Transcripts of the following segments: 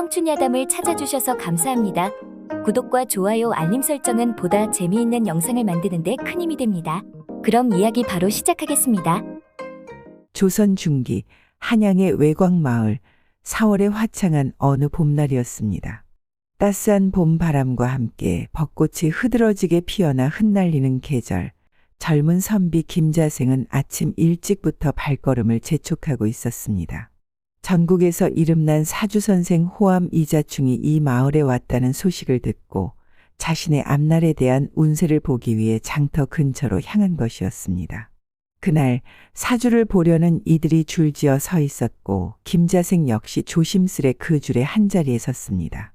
청춘 야담을 찾아주셔서 감사합니다. 구독과 좋아요, 알림 설정은 보다 재미있는 영상을 만드는 데 큰 힘이 됩니다. 그럼 이야기 바로 시작하겠습니다. 조선 중기 한양의 외곽마을 4월의 화창한 어느 봄날이었습니다. 따스한 봄 바람과 함께 벚꽃이 흐드러지게 피어나 흩날리는 계절. 젊은 선비 김자생은 아침 일찍부터 발걸음을 재촉하고 있었습니다. 전국에서 이름난 사주선생 호암 이자충이 이 마을에 왔다는 소식을 듣고 자신의 앞날에 대한 운세를 보기 위해 장터 근처로 향한 것이었습니다. 그날 사주를 보려는 이들이 줄지어 서 있었고 김자생 역시 조심스레 그 줄의 한자리에 섰습니다.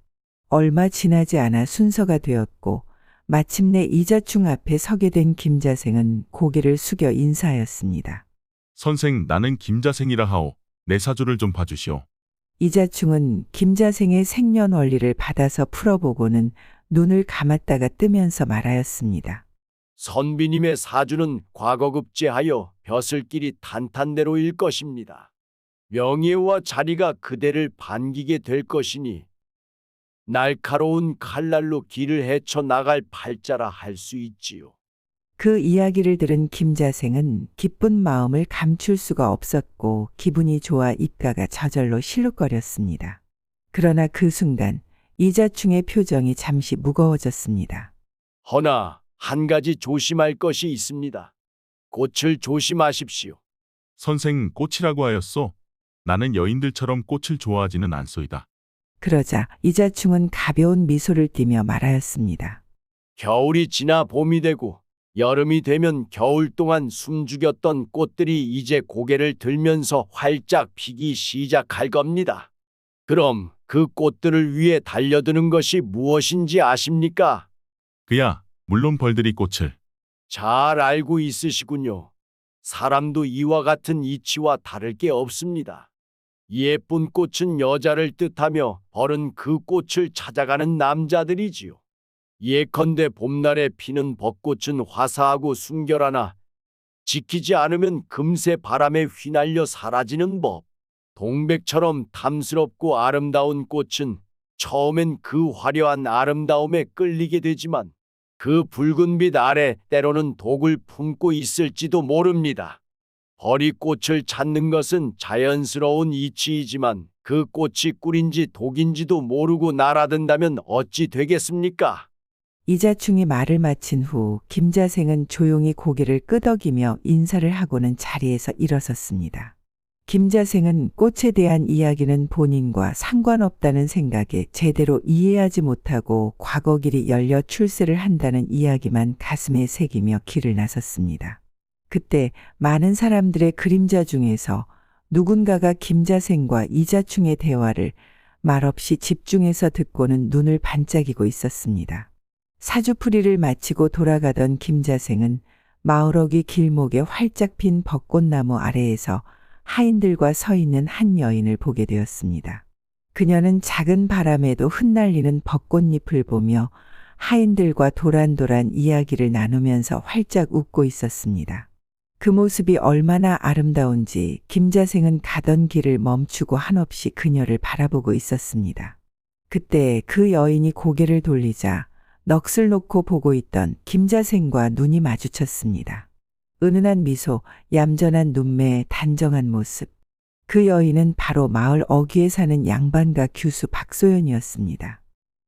얼마 지나지 않아 순서가 되었고 마침내 이자충 앞에 서게 된 김자생은 고개를 숙여 인사하였습니다. 선생, 나는 김자생이라 하오. 내 사주를 좀 봐주시오. 이자충은 김자생의 생년월일을 받아서 풀어보고는 눈을 감았다가 뜨면서 말하였습니다. 선비님의 사주는 과거급제하여 벼슬길이 탄탄대로일 것입니다. 명예와 자리가 그대를 반기게 될 것이니 날카로운 칼날로 길을 헤쳐나갈 팔자라 할 수 있지요. 그 이야기를 들은 김자생은 기쁜 마음을 감출 수가 없었고 기분이 좋아 입가가 저절로 실룩거렸습니다. 그러나 그 순간 이자충의 표정이 잠시 무거워졌습니다. 허나 한 가지 조심할 것이 있습니다. 꽃을 조심하십시오. 선생, 꽃이라고 하였소? 나는 여인들처럼 꽃을 좋아하지는 않소이다. 그러자 이자충은 가벼운 미소를 띠며 말하였습니다. 겨울이 지나 봄이 되고 여름이 되면 겨울 동안 숨죽였던 꽃들이 이제 고개를 들면서 활짝 피기 시작할 겁니다. 그럼 그 꽃들을 위해 달려드는 것이 무엇인지 아십니까? 그야, 물론 벌들이 꽃을. 잘 알고 있으시군요. 사람도 이와 같은 이치와 다를 게 없습니다. 예쁜 꽃은 여자를 뜻하며 벌은 그 꽃을 찾아가는 남자들이지요. 예컨대 봄날에 피는 벚꽃은 화사하고 순결하나 지키지 않으면 금세 바람에 휘날려 사라지는 법. 동백처럼 탐스럽고 아름다운 꽃은 처음엔 그 화려한 아름다움에 끌리게 되지만 그 붉은 빛 아래 때로는 독을 품고 있을지도 모릅니다. 벌이 꽃을 찾는 것은 자연스러운 이치이지만 그 꽃이 꿀인지 독인지도 모르고 날아든다면 어찌 되겠습니까? 이자충이 말을 마친 후 김자생은 조용히 고개를 끄덕이며 인사를 하고는 자리에서 일어섰습니다. 김자생은 꽃에 대한 이야기는 본인과 상관없다는 생각에 제대로 이해하지 못하고 과거 길이 열려 출세를 한다는 이야기만 가슴에 새기며 길을 나섰습니다. 그때 많은 사람들의 그림자 중에서 누군가가 김자생과 이자충의 대화를 말없이 집중해서 듣고는 눈을 반짝이고 있었습니다. 사주풀이를 마치고 돌아가던 김자생은 마을어귀 길목에 활짝 핀 벚꽃나무 아래에서 하인들과 서 있는 한 여인을 보게 되었습니다. 그녀는 작은 바람에도 흩날리는 벚꽃잎을 보며 하인들과 도란도란 이야기를 나누면서 활짝 웃고 있었습니다. 그 모습이 얼마나 아름다운지 김자생은 가던 길을 멈추고 한없이 그녀를 바라보고 있었습니다. 그때 그 여인이 고개를 돌리자 넋을 놓고 보고 있던 김자생과 눈이 마주쳤습니다. 은은한 미소, 얌전한 눈매, 단정한 모습. 그 여인은 바로 마을 어귀에 사는 양반가 규수 박소연이었습니다.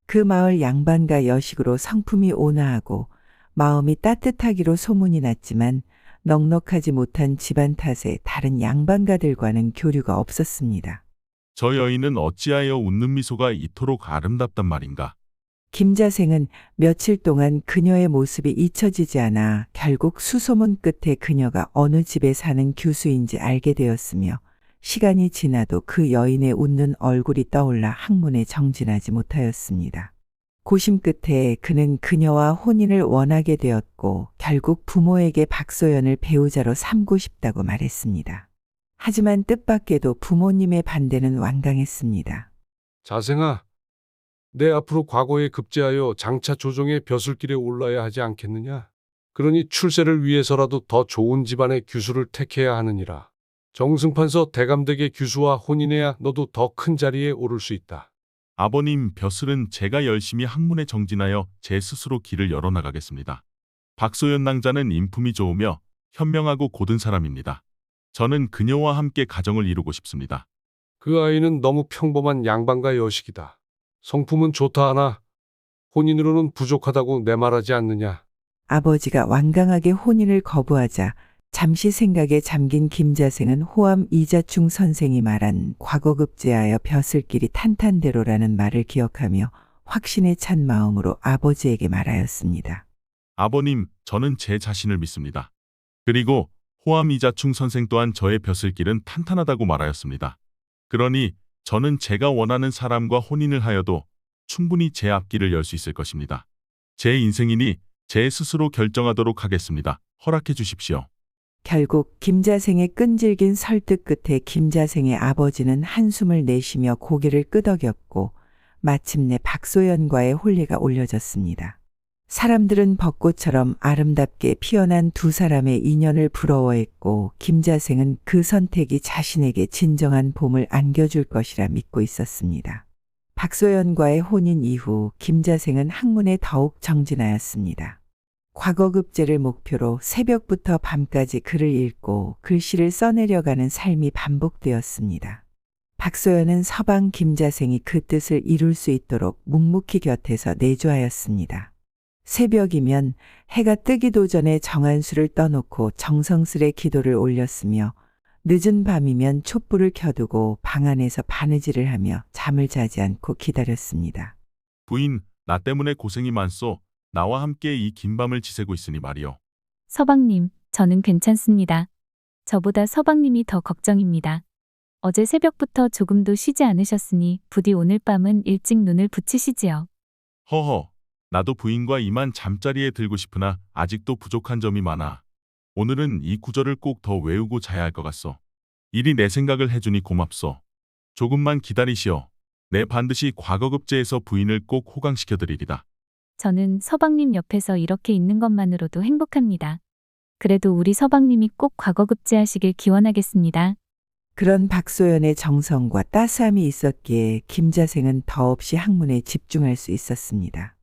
그 마을 양반가 여식으로 성품이 온화하고 마음이 따뜻하기로 소문이 났지만 넉넉하지 못한 집안 탓에 다른 양반가들과는 교류가 없었습니다. 저 여인은 어찌하여 웃는 미소가 이토록 아름답단 말인가? 김자생은 며칠 동안 그녀의 모습이 잊혀지지 않아 결국 수소문 끝에 그녀가 어느 집에 사는 교수인지 알게 되었으며 시간이 지나도 그 여인의 웃는 얼굴이 떠올라 학문에 정진하지 못하였습니다. 고심 끝에 그는 그녀와 혼인을 원하게 되었고 결국 부모에게 박소연을 배우자로 삼고 싶다고 말했습니다. 하지만 뜻밖에도 부모님의 반대는 완강했습니다. 자생아, 내 앞으로 과거에 급제하여 장차 조정의 벼슬길에 올라야 하지 않겠느냐? 그러니 출세를 위해서라도 더 좋은 집안의 규수를 택해야 하느니라. 정승판서 대감댁의 규수와 혼인해야 너도 더 큰 자리에 오를 수 있다. 아버님, 벼슬은 제가 열심히 학문에 정진하여 제 스스로 길을 열어나가겠습니다. 박소연 낭자는 인품이 좋으며 현명하고 고든 사람입니다. 저는 그녀와 함께 가정을 이루고 싶습니다. 그 아이는 너무 평범한 양반가 여식이다. 성품은 좋다 하나 혼인으로는 부족하다고 내 말하지 않느냐. 아버지가 완강하게 혼인을 거부하자 잠시 생각에 잠긴 김자생은 호암 이자충 선생이 말한 과거급제하여 벼슬길이 탄탄대로라는 말을 기억하며 확신에 찬 마음으로 아버지에게 말하였습니다. 아버님, 저는 제 자신을 믿습니다. 그리고 호암이자충 선생 또한 저의 벼슬길은 탄탄하다고 말하였습니다. 그러니 저는 제가 원하는 사람과 혼인을 하여도 충분히 제 앞길을 열 수 있을 것입니다. 제 인생이니 제 스스로 결정하도록 하겠습니다. 허락해 주십시오. 결국 김자생의 끈질긴 설득 끝에 김자생의 아버지는 한숨을 내쉬며 고개를 끄덕였고 마침내 박소연과의 혼례가 올려졌습니다. 사람들은 벚꽃처럼 아름답게 피어난 두 사람의 인연을 부러워했고 김자생은 그 선택이 자신에게 진정한 봄을 안겨줄 것이라 믿고 있었습니다. 박소연과의 혼인 이후 김자생은 학문에 더욱 정진하였습니다. 과거급제를 목표로 새벽부터 밤까지 글을 읽고 글씨를 써내려가는 삶이 반복되었습니다. 박소연은 서방 김자생이 그 뜻을 이룰 수 있도록 묵묵히 곁에서 내조하였습니다. 새벽이면 해가 뜨기도 전에 정한수를 떠놓고 정성스레 기도를 올렸으며 늦은 밤이면 촛불을 켜두고 방 안에서 바느질을 하며 잠을 자지 않고 기다렸습니다. 부인, 나 때문에 고생이 많소. 나와 함께 이 긴 밤을 지새고 있으니 말이오. 서방님, 저는 괜찮습니다. 저보다 서방님이 더 걱정입니다. 어제 새벽부터 조금도 쉬지 않으셨으니 부디 오늘 밤은 일찍 눈을 붙이시지요. 허허, 나도 부인과 이만 잠자리에 들고 싶으나 아직도 부족한 점이 많아. 오늘은 이 구절을 꼭 더 외우고 자야 할 것 같소. 이리 내 생각을 해주니 고맙소. 조금만 기다리시오. 내 반드시 과거급제에서 부인을 꼭 호강시켜드리리다. 저는 서방님 옆에서 이렇게 있는 것만으로도 행복합니다. 그래도 우리 서방님이 꼭 과거급제하시길 기원하겠습니다. 그런 박소연의 정성과 따스함이 있었기에 김자생은 더없이 학문에 집중할 수 있었습니다.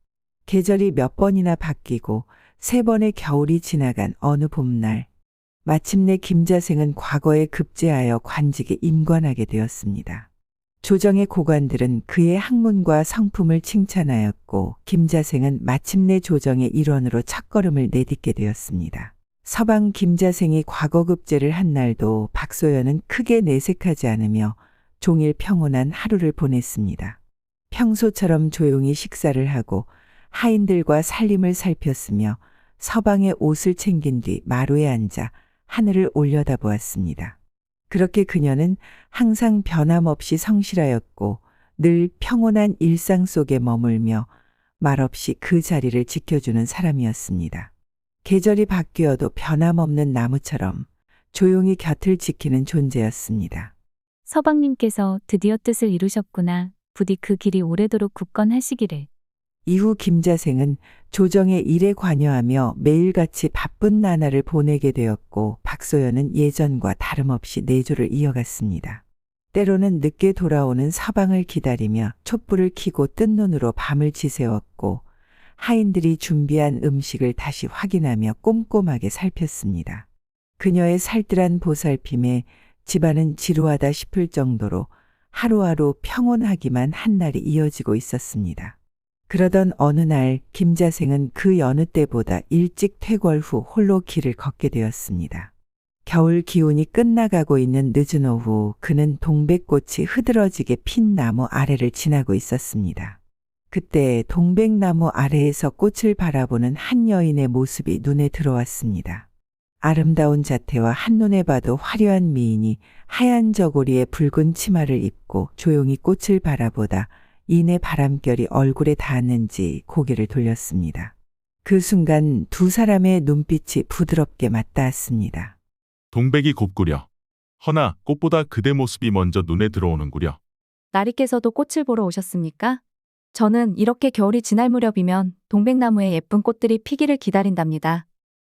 계절이 몇 번이나 바뀌고 3번의 겨울이 지나간 어느 봄날, 마침내 김자생은 과거에 급제하여 관직에 임관하게 되었습니다. 조정의 고관들은 그의 학문과 성품을 칭찬하였고 김자생은 마침내 조정의 일원으로 첫걸음을 내딛게 되었습니다. 서방 김자생이 과거급제를 한 날도 박소연은 크게 내색하지 않으며 종일 평온한 하루를 보냈습니다. 평소처럼 조용히 식사를 하고 하인들과 살림을 살폈으며 서방의 옷을 챙긴 뒤 마루에 앉아 하늘을 올려다보았습니다. 그렇게 그녀는 항상 변함없이 성실하였고 늘 평온한 일상 속에 머물며 말없이 그 자리를 지켜주는 사람이었습니다. 계절이 바뀌어도 변함없는 나무처럼 조용히 곁을 지키는 존재였습니다. 서방님께서 드디어 뜻을 이루셨구나. 부디 그 길이 오래도록 굳건하시기를. 이후 김자생은 조정의 일에 관여하며 매일같이 바쁜 나날을 보내게 되었고 박소연은 예전과 다름없이 내조를 이어갔습니다. 때로는 늦게 돌아오는 서방을 기다리며 촛불을 켜고 뜬 눈으로 밤을 지새웠고 하인들이 준비한 음식을 다시 확인하며 꼼꼼하게 살폈습니다. 그녀의 살뜰한 보살핌에 집안은 지루하다 싶을 정도로 하루하루 평온하기만 한 날이 이어지고 있었습니다. 그러던 어느 날 김자생은 그 여느 때보다 일찍 퇴궐 후 홀로 길을 걷게 되었습니다. 겨울 기운이 끝나가고 있는 늦은 오후 그는 동백꽃이 흐드러지게 핀 나무 아래를 지나고 있었습니다. 그때 동백나무 아래에서 꽃을 바라보는 한 여인의 모습이 눈에 들어왔습니다. 아름다운 자태와 한눈에 봐도 화려한 미인이 하얀 저고리에 붉은 치마를 입고 조용히 꽃을 바라보다 이내 바람결이 얼굴에 닿았는지 고개를 돌렸습니다. 그 순간 두 사람의 눈빛이 부드럽게 맞닿았습니다. 동백이 곱구려. 허나 꽃보다 그대 모습이 먼저 눈에 들어오는구려. 나리께서도 꽃을 보러 오셨습니까? 저는 이렇게 겨울이 지날 무렵이면 동백나무에 예쁜 꽃들이 피기를 기다린답니다.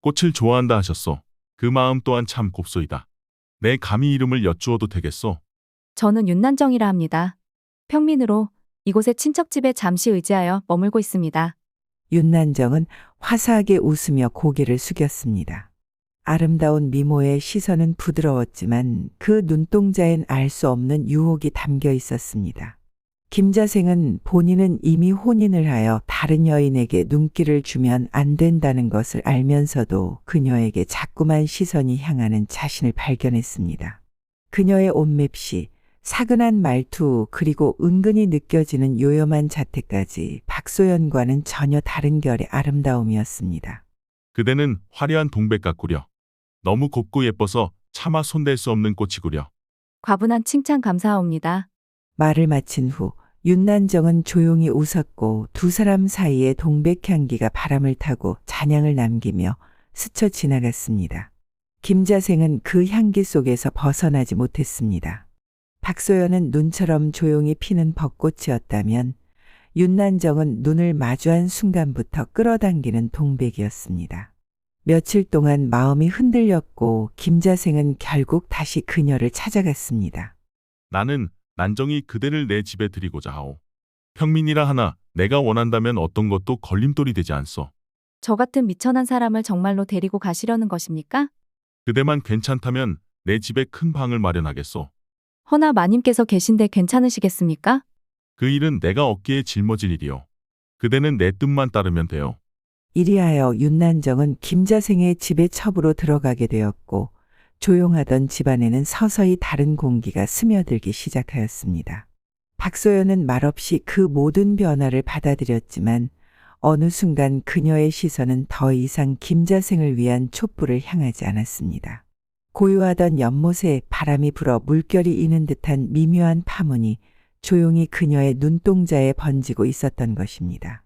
꽃을 좋아한다 하셨소. 그 마음 또한 참 곱소이다. 내 감히 이름을 여쭈어도 되겠소? 저는 윤난정이라 합니다. 평민으로 이곳의 친척집에 잠시 의지하여 머물고 있습니다. 윤난정은 화사하게 웃으며 고개를 숙였습니다. 아름다운 미모의 시선은 부드러웠지만 그 눈동자엔 알 수 없는 유혹이 담겨 있었습니다. 김자생은 본인은 이미 혼인을 하여 다른 여인에게 눈길을 주면 안 된다는 것을 알면서도 그녀에게 자꾸만 시선이 향하는 자신을 발견했습니다. 그녀의 옷맵시, 사근한 말투 그리고 은근히 느껴지는 요염한 자태까지 박소연과는 전혀 다른 결의 아름다움이었습니다. 그대는 화려한 동백 같구려. 너무 곱고 예뻐서 차마 손댈 수 없는 꽃이구려. 과분한 칭찬 감사합니다. 말을 마친 후 윤난정은 조용히 웃었고 두 사람 사이에 동백향기가 바람을 타고 잔향을 남기며 스쳐 지나갔습니다. 김자생은 그 향기 속에서 벗어나지 못했습니다. 박소연은 눈처럼 조용히 피는 벚꽃이었다면 윤난정은 눈을 마주한 순간부터 끌어당기는 동백이었습니다. 며칠 동안 마음이 흔들렸고 김자생은 결국 다시 그녀를 찾아갔습니다. 나는 난정이 그대를 내 집에 들이고자 하오. 평민이라 하나 내가 원한다면 어떤 것도 걸림돌이 되지 않소. 저 같은 미천한 사람을 정말로 데리고 가시려는 것입니까? 그대만 괜찮다면 내 집에 큰 방을 마련하겠소. 허나 마님께서 계신데 괜찮으시겠습니까? 그 일은 내가 어깨에 짊어질 일이오. 그대는 내 뜻만 따르면 돼요. 이리하여 윤난정은 김자생의 집에 첩으로 들어가게 되었고 조용하던 집안에는 서서히 다른 공기가 스며들기 시작하였습니다. 박소연은 말없이 그 모든 변화를 받아들였지만 어느 순간 그녀의 시선은 더 이상 김자생을 위한 촛불을 향하지 않았습니다. 고요하던 연못에 바람이 불어 물결이 이는 듯한 미묘한 파문이 조용히 그녀의 눈동자에 번지고 있었던 것입니다.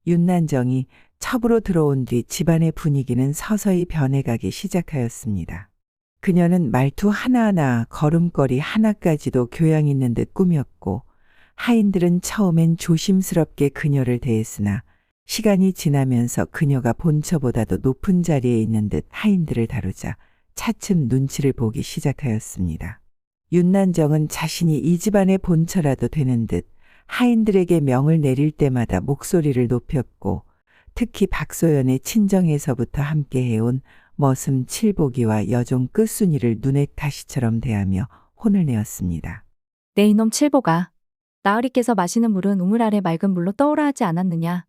윤난정이 첩으로 들어온 뒤 집안의 분위기는 서서히 변해가기 시작하였습니다. 그녀는 말투 하나하나 걸음걸이 하나까지도 교양 있는 듯 꾸몄고 하인들은 처음엔 조심스럽게 그녀를 대했으나 시간이 지나면서 그녀가 본처보다도 높은 자리에 있는 듯 하인들을 다루자 차츰 눈치를 보기 시작하였습니다. 윤난정은 자신이 이 집안의 본처라도 되는 듯 하인들에게 명을 내릴 때마다 목소리를 높였고 특히 박소연의 친정에서부터 함께 해온 머슴 칠복이와 여종 끝순이를 눈의 가시처럼 대하며 혼을 내었습니다. 내 이놈 칠보가. 나으리께서 마시는 물은 우물 아래 맑은 물로 떠오라 하지 않았느냐.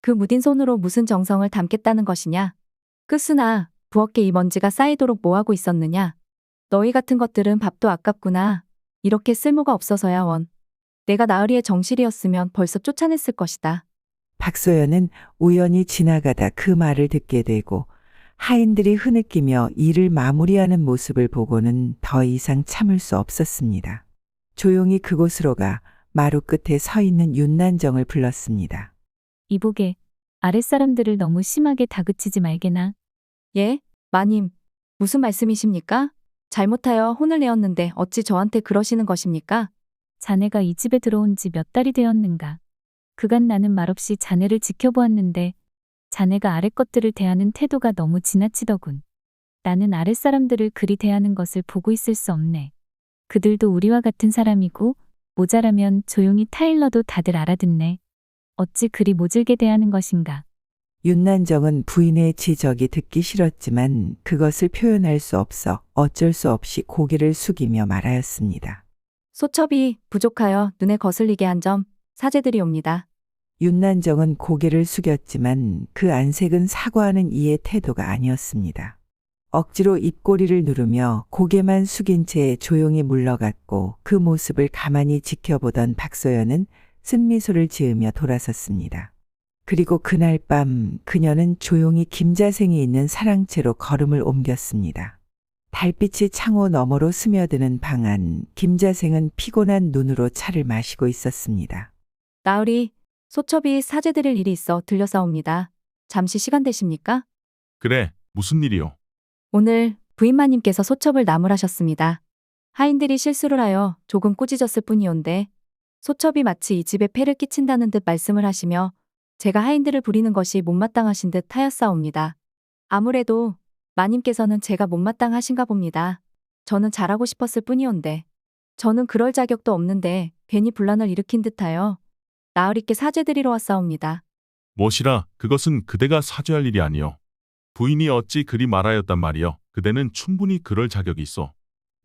그 무딘 손으로 무슨 정성을 담겠다는 것이냐. 끝순아, 부엌에 이 먼지가 쌓이도록 뭐하고 있었느냐. 너희 같은 것들은 밥도 아깝구나. 이렇게 쓸모가 없어서야 원. 내가 나으리의 정실이었으면 벌써 쫓아냈을 것이다. 박소연은 우연히 지나가다 그 말을 듣게 되고 하인들이 흐느끼며 일을 마무리하는 모습을 보고는 더 이상 참을 수 없었습니다. 조용히 그곳으로 가 마루 끝에 서 있는 윤난정을 불렀습니다. 이보게, 아랫사람들을 너무 심하게 다그치지 말게나. 예? 마님, 무슨 말씀이십니까? 잘못하여 혼을 내었는데 어찌 저한테 그러시는 것입니까? 자네가 이 집에 들어온 지 몇 달이 되었는가. 그간 나는 말없이 자네를 지켜보았는데 자네가 아랫 것들을 대하는 태도가 너무 지나치더군. 나는 아랫사람들을 그리 대하는 것을 보고 있을 수 없네. 그들도 우리와 같은 사람이고 모자라면 조용히 타일러도 다들 알아듣네. 어찌 그리 모질게 대하는 것인가. 윤난정은 부인의 지적이 듣기 싫었지만 그것을 표현할 수 없어 어쩔 수 없이 고개를 숙이며 말하였습니다. 소첩이 부족하여 눈에 거슬리게 한 점 사죄드리옵니다. 윤난정은 고개를 숙였지만 그 안색은 사과하는 이의 태도가 아니었습니다. 억지로 입꼬리를 누르며 고개만 숙인 채 조용히 물러갔고 그 모습을 가만히 지켜보던 박소연은 쓴미소를 지으며 돌아섰습니다. 그리고 그날 밤 그녀는 조용히 김자생이 있는 사랑채로 걸음을 옮겼습니다. 달빛이 창호 너머로 스며드는 방 안 김자생은 피곤한 눈으로 차를 마시고 있었습니다. 나으리, 소첩이 사죄드릴 일이 있어 들려사옵니다. 잠시 시간 되십니까? 그래, 무슨 일이오? 오늘 부인마님께서 소첩을 나무라셨습니다. 하인들이 실수를 하여 조금 꾸짖었을 뿐이온데 소첩이 마치 이 집에 폐를 끼친다는 듯 말씀을 하시며 제가 하인들을 부리는 것이 못마땅하신 듯 하였사옵니다. 아무래도 마님께서는 제가 못마땅하신가 봅니다. 저는 잘하고 싶었을 뿐이온데 저는 그럴 자격도 없는데 괜히 분란을 일으킨 듯하여 나으리께 사죄드리러 왔사옵니다. 무엇이라 그것은 그대가 사죄할 일이 아니요. 부인이 어찌 그리 말하였단 말이요. 그대는 충분히 그럴 자격이 있어.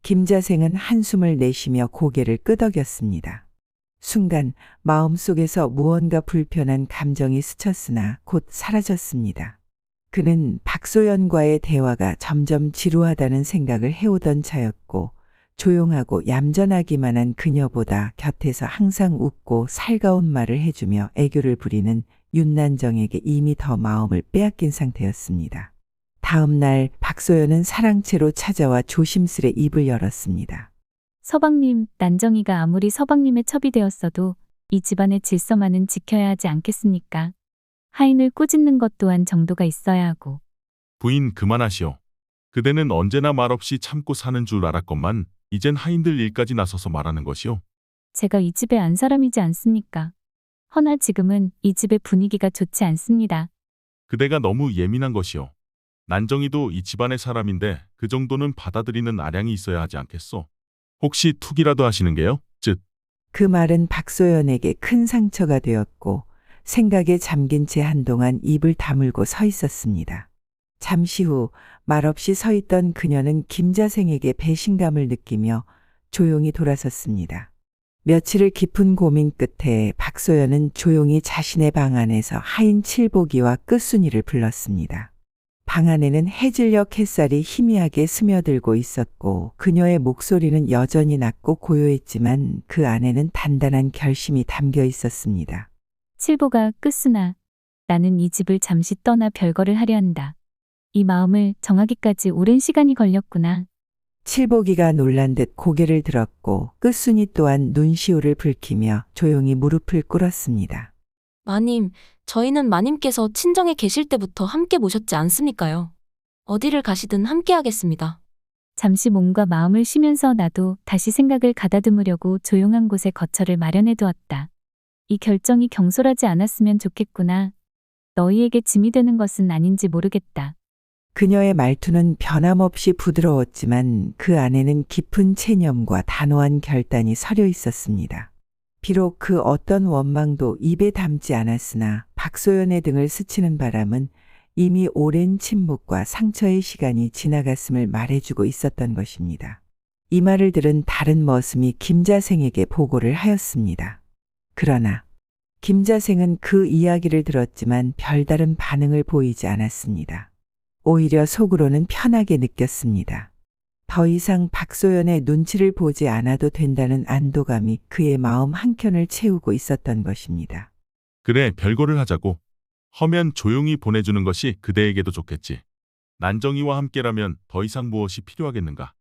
김자생은 한숨을 내쉬며 고개를 끄덕였습니다. 순간 마음속에서 무언가 불편한 감정이 스쳤으나 곧 사라졌습니다. 그는 박소연과의 대화가 점점 지루하다는 생각을 해오던 차였고 조용하고 얌전하기만 한 그녀보다 곁에서 항상 웃고 살가운 말을 해주며 애교를 부리는 윤난정에게 이미 더 마음을 빼앗긴 상태였습니다. 다음 날 박소연은 사랑채로 찾아와 조심스레 입을 열었습니다. 서방님, 난정이가 아무리 서방님의 첩이 되었어도 이 집안의 질서만은 지켜야 하지 않겠습니까? 하인을 꾸짖는 것 또한 정도가 있어야 하고. 부인 그만하시오. 그대는 언제나 말없이 참고 사는 줄 알았건만 이젠 하인들 일까지 나서서 말하는 것이오. 제가 이 집의 안 사람이지 않습니까? 허나 지금은 이 집의 분위기가 좋지 않습니다. 그대가 너무 예민한 것이오. 난정이도 이 집안의 사람인데 그 정도는 받아들이는 아량이 있어야 하지 않겠소? 혹시 툭이라도 하시는 게요? 그 말은 박소연에게 큰 상처가 되었고 생각에 잠긴 채 한동안 입을 다물고 서 있었습니다. 잠시 후 말없이 서 있던 그녀는 김자생에게 배신감을 느끼며 조용히 돌아섰습니다. 며칠을 깊은 고민 끝에 박소연은 조용히 자신의 방 안에서 하인 칠복이와 끝순이를 불렀습니다. 방 안에는 해질녘 햇살이 희미하게 스며들고 있었고 그녀의 목소리는 여전히 낮고 고요했지만 그 안에는 단단한 결심이 담겨 있었습니다. 칠보가 끝으나 나는 이 집을 잠시 떠나 별거를 하려 한다. 이 마음을 정하기까지 오랜 시간이 걸렸구나. 칠복이가 놀란 듯 고개를 들었고 끝순이 또한 눈시울을 붉히며 조용히 무릎을 꿇었습니다. 마님, 저희는 마님께서 친정에 계실 때부터 함께 모셨지 않습니까요? 어디를 가시든 함께 하겠습니다. 잠시 몸과 마음을 쉬면서 나도 다시 생각을 가다듬으려고 조용한 곳에 거처를 마련해 두었다. 이 결정이 경솔하지 않았으면 좋겠구나. 너희에게 짐이 되는 것은 아닌지 모르겠다. 그녀의 말투는 변함없이 부드러웠지만 그 안에는 깊은 체념과 단호한 결단이 서려 있었습니다. 비록 그 어떤 원망도 입에 담지 않았으나 박소연의 등을 스치는 바람은 이미 오랜 침묵과 상처의 시간이 지나갔음을 말해주고 있었던 것입니다. 이 말을 들은 다른 머슴이 김자생에게 보고를 하였습니다. 그러나 김자생은 그 이야기를 들었지만 별다른 반응을 보이지 않았습니다. 오히려 속으로는 편하게 느꼈습니다. 더 이상 박소연의 눈치를 보지 않아도 된다는 안도감이 그의 마음 한켠을 채우고 있었던 것입니다. 그래, 별거를 하자고. 허면 조용히 보내주는 것이 그대에게도 좋겠지. 난정이와 함께라면 더 이상 무엇이 필요하겠는가.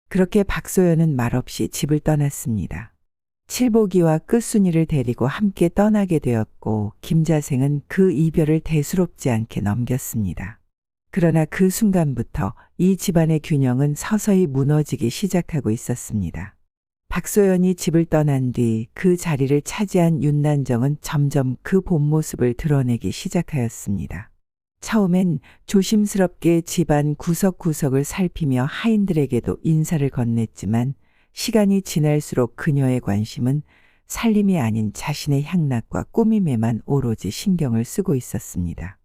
그렇게 박소연은 말없이 집을 떠났습니다. 칠복이와 끝순이를 데리고 함께 떠나게 되었고 김자생은 그 이별을 대수롭지 않게 넘겼습니다. 그러나 그 순간부터 이 집안의 균형은 서서히 무너지기 시작하고 있었습니다. 박소연이 집을 떠난 뒤 그 자리를 차지한 윤난정은 점점 그 본 모습을 드러내기 시작하였습니다. 처음엔 조심스럽게 집안 구석구석을 살피며 하인들에게도 인사를 건넸지만 시간이 지날수록 그녀의 관심은 살림이 아닌 자신의 향락과 꾸밈에만 오로지 신경을 쓰고 있었습니다.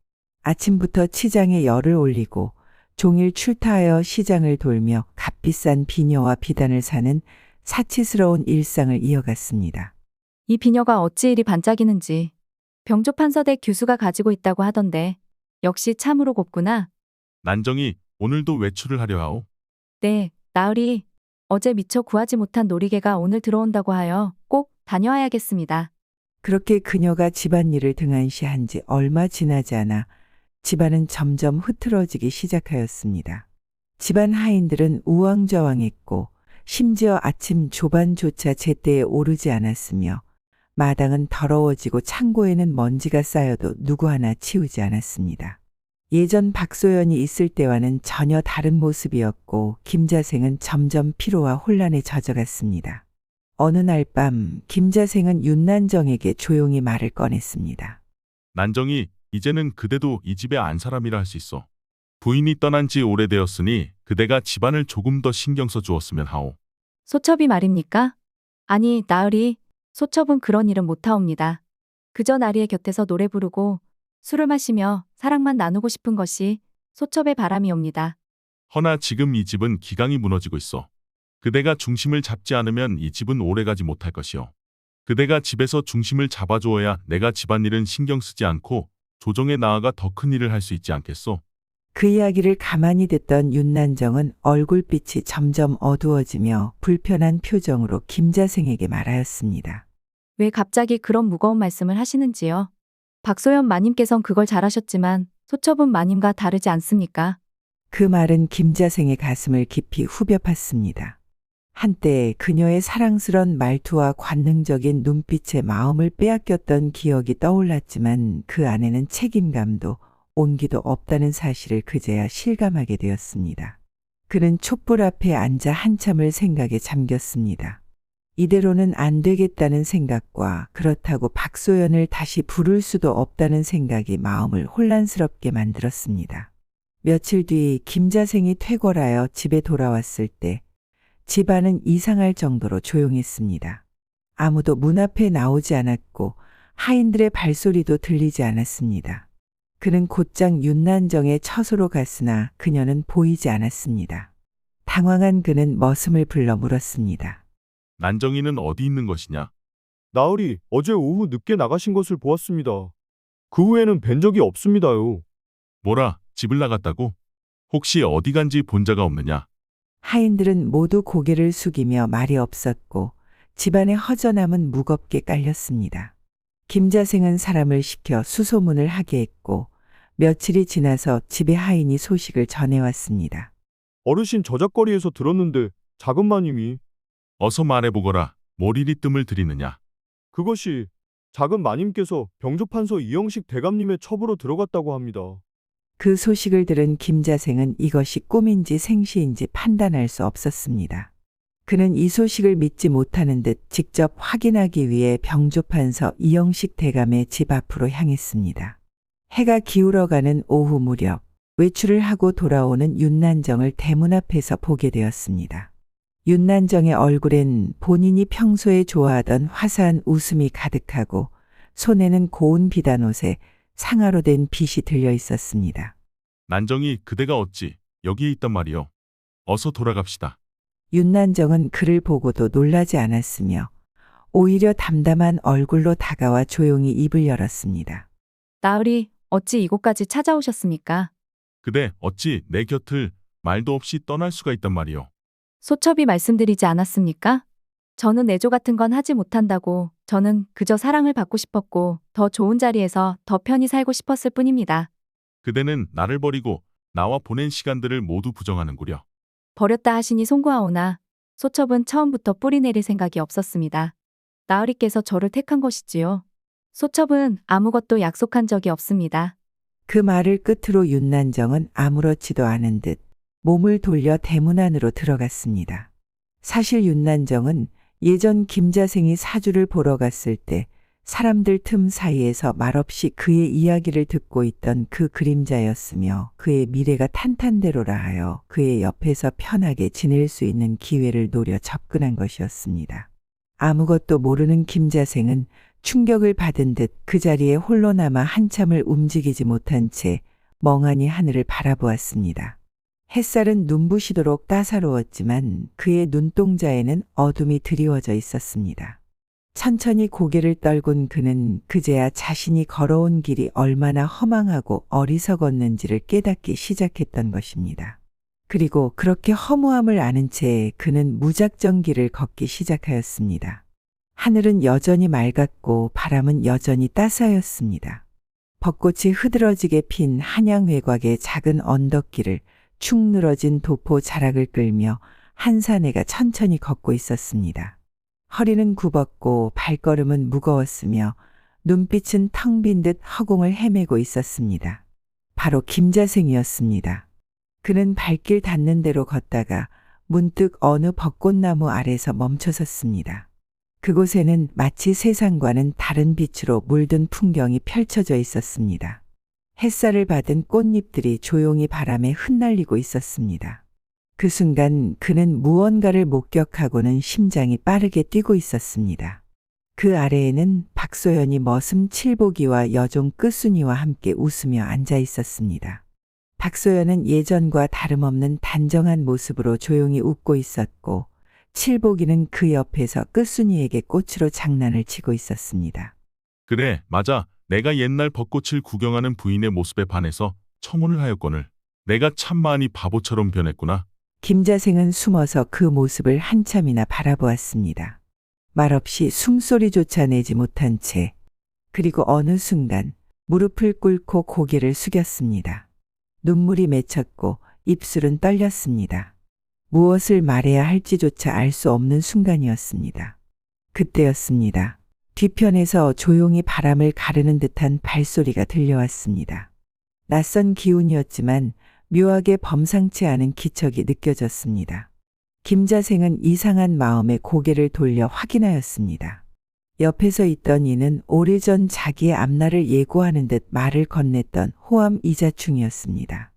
아침부터 치장에 열을 올리고 종일 출타하여 시장을 돌며 값비싼 비녀와 비단을 사는 사치스러운 일상을 이어갔습니다. 이 비녀가 어찌 이리 반짝이는지 병조판서대 교수가 가지고 있다고 하던데 역시 참으로 곱구나. 난정이 오늘도 외출을 하려 하오. 네, 나으리. 어제 미처 구하지 못한 놀이개가 오늘 들어온다고 하여 꼭 다녀와야겠습니다. 그렇게 그녀가 집안일을 등한시한 지 얼마 지나지 않아 집안은 점점 흐트러지기 시작하였습니다. 집안 하인들은 우왕좌왕했고 심지어 아침 조반조차 제때에 오르지 않았으며 마당은 더러워지고 창고에는 먼지가 쌓여도 누구 하나 치우지 않았습니다. 예전 박소연이 있을 때와는 전혀 다른 모습이었고 김자생은 점점 피로와 혼란에 젖어갔습니다. 어느 날 밤 김자생은 윤난정에게 조용히 말을 꺼냈습니다. 난정이 이제는 그대도 이 집의 안 사람이라 할 수 있어. 부인이 떠난 지 오래되었으니 그대가 집안을 조금 더 신경 써 주었으면 하오. 소첩이 말입니까? 아니, 나으리. 소첩은 그런 일은 못하옵니다. 그저 나리의 곁에서 노래 부르고 술을 마시며 사랑만 나누고 싶은 것이 소첩의 바람이옵니다. 허나 지금 이 집은 기강이 무너지고 있어. 그대가 중심을 잡지 않으면 이 집은 오래가지 못할 것이오. 그대가 집에서 중심을 잡아주어야 내가 집안일은 신경 쓰지 않고 조정에 나아가 더 큰 일을 할 수 있지 않겠소? 그 이야기를 가만히 듣던 윤난정은 얼굴빛이 점점 어두워지며 불편한 표정으로 김자생에게 말하였습니다. 왜 갑자기 그런 무거운 말씀을 하시는지요? 박소연 마님께선 그걸 잘하셨지만 소첩은 마님과 다르지 않습니까? 그 말은 김자생의 가슴을 깊이 후벼 팠습니다. 한때 그녀의 사랑스런 말투와 관능적인 눈빛에 마음을 빼앗겼던 기억이 떠올랐지만 그 안에는 책임감도 온기도 없다는 사실을 그제야 실감하게 되었습니다. 그는 촛불 앞에 앉아 한참을 생각에 잠겼습니다. 이대로는 안 되겠다는 생각과 그렇다고 박소연을 다시 부를 수도 없다는 생각이 마음을 혼란스럽게 만들었습니다. 며칠 뒤 김자생이 퇴궐하여 집에 돌아왔을 때 집안은 이상할 정도로 조용했습니다. 아무도 문 앞에 나오지 않았고 하인들의 발소리도 들리지 않았습니다. 그는 곧장 윤난정의 처소로 갔으나 그녀는 보이지 않았습니다. 당황한 그는 머슴을 불러 물었습니다. 난정이는 어디 있는 것이냐? 나으리 어제 오후 늦게 나가신 것을 보았습니다. 그 후에는 뵌 적이 없습니다요. 뭐라, 집을 나갔다고? 혹시 어디 간지 본 자가 없느냐? 하인들은 모두 고개를 숙이며 말이 없었고 집안의 허전함은 무겁게 깔렸습니다. 김자생은 사람을 시켜 수소문을 하게 했고 며칠이 지나서 집에 하인이 소식을 전해왔습니다. 어르신 저작거리에서 들었는데 작은 마님이 어서 말해보거라. 뭘 이리 뜸을 들이느냐? 그것이 작은 마님께서 병조판서 이영식 대감님의 첩으로 들어갔다고 합니다. 그 소식을 들은 김자생은 이것이 꿈인지 생시인지 판단할 수 없었습니다. 그는 이 소식을 믿지 못하는 듯 직접 확인하기 위해 병조판서 이영식 대감의 집 앞으로 향했습니다. 해가 기울어가는 오후 무렵 외출을 하고 돌아오는 윤난정을 대문 앞에서 보게 되었습니다. 윤난정의 얼굴엔 본인이 평소에 좋아하던 화사한 웃음이 가득하고 손에는 고운 비단옷에 상아로 된 빗이 들려 있었습니다. 난정이 그대가 어찌 여기에 있단 말이오? 어서 돌아갑시다. 윤난정은 그를 보고도 놀라지 않았으며 오히려 담담한 얼굴로 다가와 조용히 입을 열었습니다. 나으리 어찌 이곳까지 찾아오셨습니까? 그대 어찌 내 곁을 말도 없이 떠날 수가 있단 말이오? 소첩이 말씀드리지 않았습니까? 저는 내조 같은 건 하지 못한다고. 저는 그저 사랑을 받고 싶었고 더 좋은 자리에서 더 편히 살고 싶었을 뿐입니다. 그대는 나를 버리고 나와 보낸 시간들을 모두 부정하는구려. 버렸다 하시니 송구하오나 소첩은 처음부터 뿌리 내릴 생각이 없었습니다. 나으리께서 저를 택한 것이지요. 소첩은 아무것도 약속한 적이 없습니다. 그 말을 끝으로 윤난정은 아무렇지도 않은 듯 몸을 돌려 대문 안으로 들어갔습니다. 사실 윤난정은 예전 김자생이 사주를 보러 갔을 때 사람들 틈 사이에서 말없이 그의 이야기를 듣고 있던 그 그림자였으며 그의 미래가 탄탄대로라 하여 그의 옆에서 편하게 지낼 수 있는 기회를 노려 접근한 것이었습니다. 아무것도 모르는 김자생은 충격을 받은 듯 그 자리에 홀로 남아 한참을 움직이지 못한 채 멍하니 하늘을 바라보았습니다. 햇살은 눈부시도록 따사로웠지만 그의 눈동자에는 어둠이 드리워져 있었습니다. 천천히 고개를 떨군 그는 그제야 자신이 걸어온 길이 얼마나 허망하고 어리석었는지를 깨닫기 시작했던 것입니다. 그리고 그렇게 허무함을 아는 채 그는 무작정 길을 걷기 시작하였습니다. 하늘은 여전히 맑았고 바람은 여전히 따스하였습니다. 벚꽃이 흐드러지게 핀 한양 외곽의 작은 언덕길을 축 늘어진 도포 자락을 끌며 한 사내가 천천히 걷고 있었습니다. 허리는 굽었고 발걸음은 무거웠으며 눈빛은 텅 빈 듯 허공을 헤매고 있었습니다. 바로 김자생이었습니다. 그는 발길 닿는 대로 걷다가 문득 어느 벚꽃나무 아래서 멈춰섰습니다. 그곳에는 마치 세상과는 다른 빛으로 물든 풍경이 펼쳐져 있었습니다. 햇살을 받은 꽃잎들이 조용히 바람에 흩날리고 있었습니다. 그 순간 그는 무언가를 목격하고는 심장이 빠르게 뛰고 있었습니다. 그 아래에는 박소연이 머슴 칠복이와 여종 끝순이와 함께 웃으며 앉아 있었습니다. 박소연은 예전과 다름없는 단정한 모습으로 조용히 웃고 있었고 칠복이는 그 옆에서 끝순이에게 꽃으로 장난을 치고 있었습니다. 그래, 맞아. 내가 옛날 벚꽃을 구경하는 부인의 모습에 반해서 청혼을 하였거늘. 내가 참 많이 바보처럼 변했구나. 김자생은 숨어서 그 모습을 한참이나 바라보았습니다. 말없이 숨소리조차 내지 못한 채 그리고 어느 순간 무릎을 꿇고 고개를 숙였습니다. 눈물이 맺혔고 입술은 떨렸습니다. 무엇을 말해야 할지조차 알 수 없는 순간이었습니다. 그때였습니다. 뒤편에서 조용히 바람을 가르는 듯한 발소리가 들려왔습니다. 낯선 기운이었지만 묘하게 범상치 않은 기척이 느껴졌습니다. 김자생은 이상한 마음에 고개를 돌려 확인하였습니다. 옆에서 있던 이는 오래전 자기의 앞날을 예고하는 듯 말을 건넸던 호암 이자충이었습니다.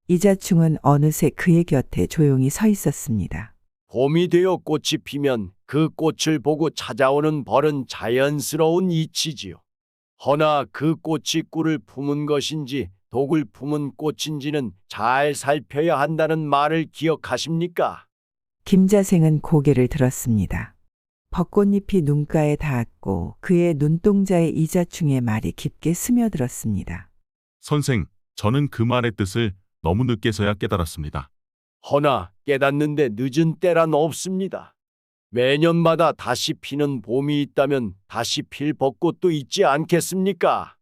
이자충은 어느새 그의 곁에 조용히 서 있었습니다. 봄이 되어 꽃이 피면 그 꽃을 보고 찾아오는 벌은 자연스러운 이치지요. 허나 그 꽃이 꿀을 품은 것인지 독을 품은 꽃인지는 잘 살펴야 한다는 말을 기억하십니까? 김자생은 고개를 들었습니다. 벚꽃잎이 눈가에 닿았고 그의 눈동자에 이자충의 말이 깊게 스며들었습니다. 선생, 저는 그 말의 뜻을 너무 늦게서야 깨달았습니다. 허나 깨닫는데 늦은 때란 없습니다. 매년마다 다시 피는 봄이 있다면 다시 필 벚꽃도 있지 않겠습니까?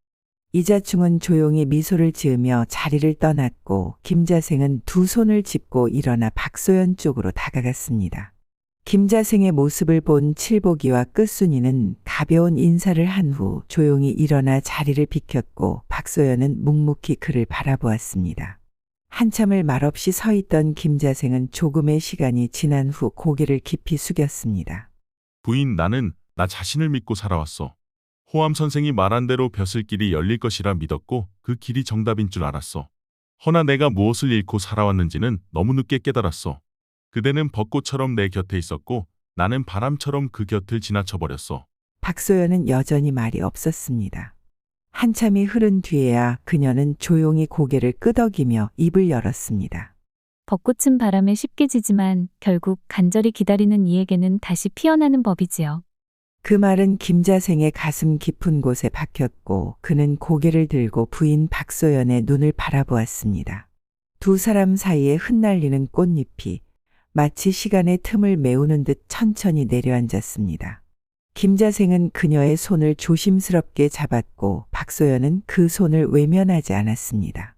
이자충은 조용히 미소를 지으며 자리를 떠났고 김자생은 두 손을 짚고 일어나 박소연 쪽으로 다가갔습니다. 김자생의 모습을 본 칠복이와 끝순이는 가벼운 인사를 한 후 조용히 일어나 자리를 비켰고 박소연은 묵묵히 그를 바라보았습니다. 한참을 말없이 서 있던 김자생은 조금의 시간이 지난 후 고개를 깊이 숙였습니다. 부인, 나는 나 자신을 믿고 살아왔어. 호암 선생이 말한 대로 벼슬길이 열릴 것이라 믿었고 그 길이 정답인 줄 알았어. 허나 내가 무엇을 잃고 살아왔는지는 너무 늦게 깨달았어. 그대는 벚꽃처럼 내 곁에 있었고 나는 바람처럼 그 곁을 지나쳐버렸어. 박소연은 여전히 말이 없었습니다. 한참이 흐른 뒤에야 그녀는 조용히 고개를 끄덕이며 입을 열었습니다. 벚꽃은 바람에 쉽게 지지만 결국 간절히 기다리는 이에게는 다시 피어나는 법이지요. 그 말은 김자생의 가슴 깊은 곳에 박혔고 그는 고개를 들고 부인 박소연의 눈을 바라보았습니다. 두 사람 사이에 흩날리는 꽃잎이 마치 시간의 틈을 메우는 듯 천천히 내려앉았습니다. 김자생은 그녀의 손을 조심스럽게 잡았고 박소연은 그 손을 외면하지 않았습니다.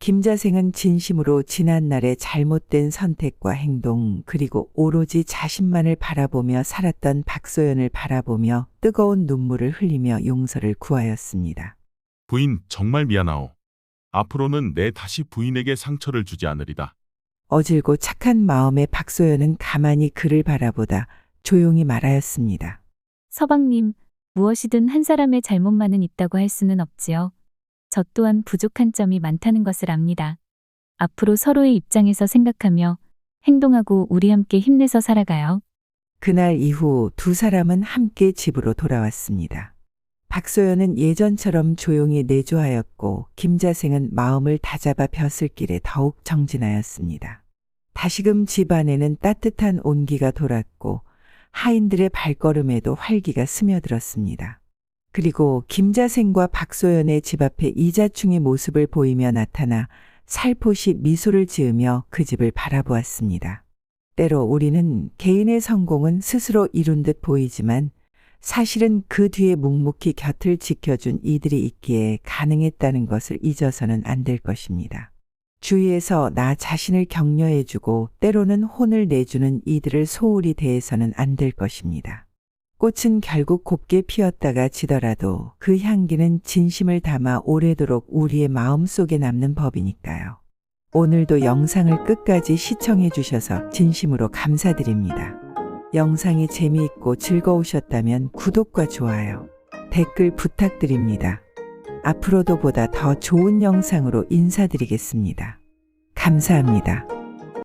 김자생은 진심으로 지난날의 잘못된 선택과 행동 그리고 오로지 자신만을 바라보며 살았던 박소연을 바라보며 뜨거운 눈물을 흘리며 용서를 구하였습니다. 부인, 정말 미안하오. 앞으로는 내 다시 부인에게 상처를 주지 않으리다. 어질고 착한 마음에 박소연은 가만히 그를 바라보다 조용히 말하였습니다. 서방님, 무엇이든 한 사람의 잘못만은 있다고 할 수는 없지요. 저 또한 부족한 점이 많다는 것을 압니다. 앞으로 서로의 입장에서 생각하며 행동하고 우리 함께 힘내서 살아가요. 그날 이후 두 사람은 함께 집으로 돌아왔습니다. 박소연은 예전처럼 조용히 내조하였고 김자생은 마음을 다잡아 벼슬길에 더욱 정진하였습니다. 다시금 집 안에는 따뜻한 온기가 돌았고 하인들의 발걸음에도 활기가 스며들었습니다. 그리고 김자생과 박소연의 집 앞에 이자충의 모습을 보이며 나타나 살포시 미소를 지으며 그 집을 바라보았습니다. 때로 우리는 개인의 성공은 스스로 이룬 듯 보이지만 사실은 그 뒤에 묵묵히 곁을 지켜준 이들이 있기에 가능했다는 것을 잊어서는 안 될 것입니다. 주위에서 나 자신을 격려해주고 때로는 혼을 내주는 이들을 소홀히 대해서는 안 될 것입니다. 꽃은 결국 곱게 피었다가 지더라도 그 향기는 진심을 담아 오래도록 우리의 마음속에 남는 법이니까요. 오늘도 영상을 끝까지 시청해 주셔서 진심으로 감사드립니다. 영상이 재미있고 즐거우셨다면 구독과 좋아요, 댓글 부탁드립니다. 앞으로도 보다 더 좋은 영상으로 인사드리겠습니다. 감사합니다.